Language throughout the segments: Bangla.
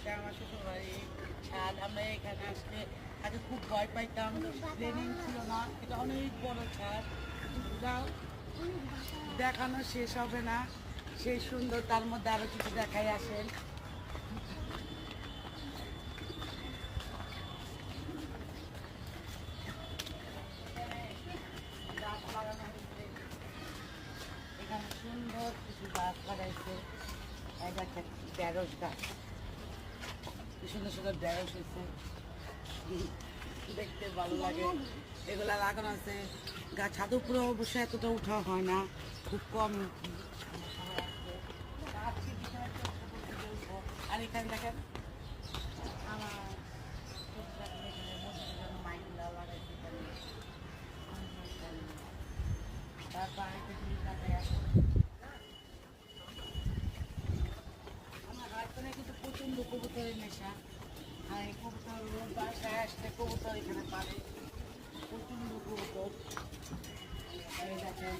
এটা আমার শ্বশুর বাড়ি। আর আমরা এখানে আসলে আগে খুব ভয় পাইতাম, প্লেনিং ছিল না। এটা অনেক বড় ছাদ, যাও দেখানো শেষ হবে না, সেই সুন্দর। তার মধ্যে আরো কিছু দেখাই আসেন। এখানে সুন্দর কিছু গাছ লাগাইছে। এই দেখেন ঢেঁড়স গাছ, কি সুন্দর সুন্দর ঢেঁড়স হয়েছে, দেখতে ভালো লাগে। এগুলা লাগানো আছে গাছ। ছাদের উপরে অবশ্যই এতটা উঠা হয় না, খুব কম। আর এখানে দেখেন আমার মাইগুলা লাগাইছে। তারপর আমার হাজবেন্ডে কিন্তু প্রচন্ড কবুতরের নেশা। আর এই কবুতর বাসায় আসলে কবুতর এখানে পারে, প্রচন্ড কবুতর। এই দেখেন,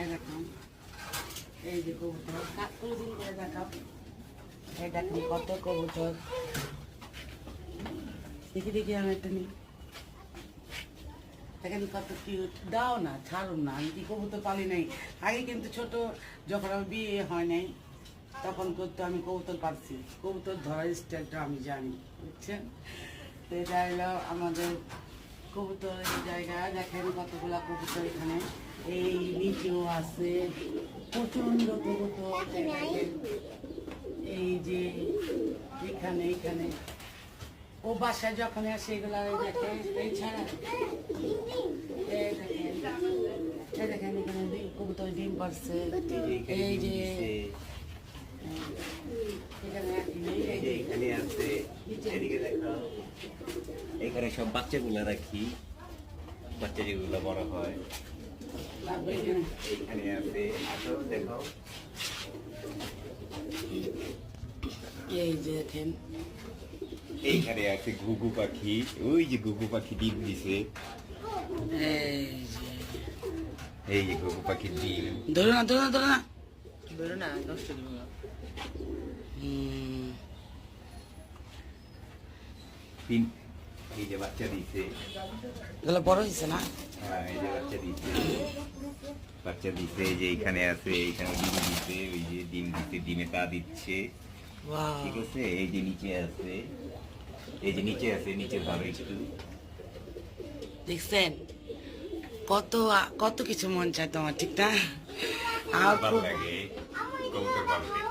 এই দেখুন, এই যে কবুতর কাজ করে দিন করে দেখাও। এই দেখুন কত কবুতর, দেখি দেখি আমি একটা নিই। দেখেন কত কিউট। দাও না, ছাড়ুন না, আমি কি কবুতর পালি নাই। আগে কিন্তু ছোট যখন আমার বিয়ে হয় নাই তখন করতে আমি কবুতর পাচ্ছি। কবুতর ধরার স্টাইলটা আমি জানি, বুঝছেন। তো এটা হলো আমাদের কবুতরের জায়গা। দেখেন কতগুলা কবুতর এখানে, এই নিচেও আছে প্রচন্ড কবুতর। দেখেন এই যে এখানে এখানে ও বাসায় যখন আসে এগুলা দেখে। এই ছাড়া এই দেখেন এখানে কবুতর ডিম পারছে। এই যে এখানে আছে, এদিকে দেখো, এখানে সব বাচ্চাগুলো রাখি, বাচ্চা যেগুলো বড় হয়। এইখানে আছে, আসো দেখো, এই যে দেখেন এইখানে আছে ঘুঘু পাখি। ওই যে ঘুঘু পাখি ডিম দিছে, এই যে ঘুঘু পাখির ডিম। ধরো না ধরো না ধরো না ধরো না, নষ্ট দিব না। ডিম এই যে বাচ্চা দিছে। এগুলো বড় হয়েছে না? হ্যাঁ, এই যে বাচ্চা দিছে, বাচ্চা দিছে। এই যে এইখানে আছে, এইখানে ডিম দিছে, ওই যে ডিম দিছে, ডিমে তা দিচ্ছে। Wow. ঠিক আছে, এই যে নিচে আছে, এই যে নিচে আছে, নিচে ভালো একটু। দেখছেন কত কত কিছু মন চায় তোমার, ঠিক না? আর ভালো খুব লাগে, কবুতর ভালো লাগে।